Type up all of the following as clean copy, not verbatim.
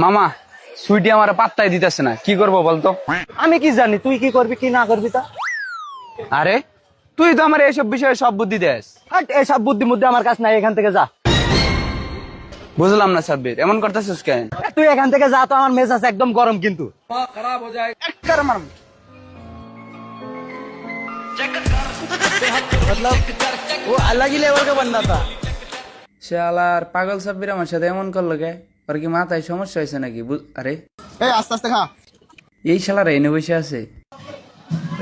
মামা সুইটি আমার পাত্তাই দিতেছে না, কি করবো বলতো? আমি কি জানি তুই কি করবি কি না করবি তা? আরে তুই তো আমার এইসব বিষয়ে সব বুদ্ধি দেস। হাট, এসব বুদ্ধি মুদ্ধি আমার কাছে নাই, এখান থেকে যা। বুঝলাম না সাব্বির, এমন করতেছিস কেন? তুই এখান থেকে যা তো, আমার মেজাজ একদম গরম কিন্তু। मतलब वो अलग ही लेवल का बंदा था। শালার পাগল সাব্বির আমার সাথে এমন করলো কে? ওর কি মাথায় সমস্যা হয়েছে নাকি? আরে এই আস্তে আস্তে খা। এই শালারা এনে বসে আছে।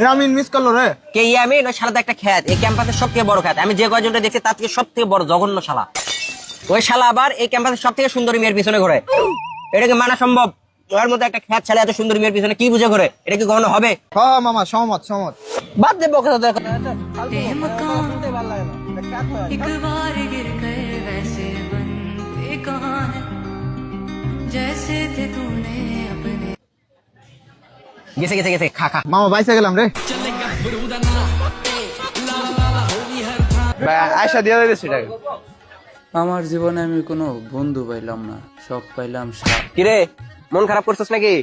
রামিন মিস করলো রে। কে ইয়ামিন? ওই শালাতে একটা খ্যাত, এই ক্যাম্পাসের সব থেকে বড় খ্যাত। আমি যে কয়জনটা দেখছি তার থেকে সব থেকে বড় জঘন্য শালা। ওই শালা আবার এই ক্যাম্পাসের সব থেকে সুন্দরী মেয়ের পিছনে ঘোরে। এটা কি মানা সম্ভব? ওর মধ্যে একটা খ্যাত ছেলে এত সুন্দরী মেয়ের পিছনে কি বুঝে ঘোরে? এটা কি কখনো হবে? হ্যাঁ মামা সহমত সহমত। বাদ দে বকা তোদের কথা। एक बार गिर कर वैसे बनते कहाँ है जैसे थे तूने अपने। গেছে গেছে গেছে, খা খা। মামা বাইসে গেলাম রে। আয়সা দিয়ে দিয়েছি টাকা। আমার জীবনে আমি কোনো বন্ধু পাইলাম না, সব পাইলাম সাপ। কিরে মন খারাপ করছিস নাকি?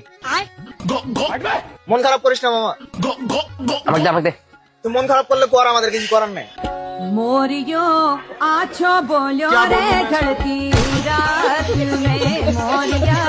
মন খারাপ করিস না মামা। আমাকে দে, আমাকে দে। তুই মন খারাপ করলে কর, আমাদের কিছু করার নেই। मोरियो आछो बोलो रे धरती रात में मोरिया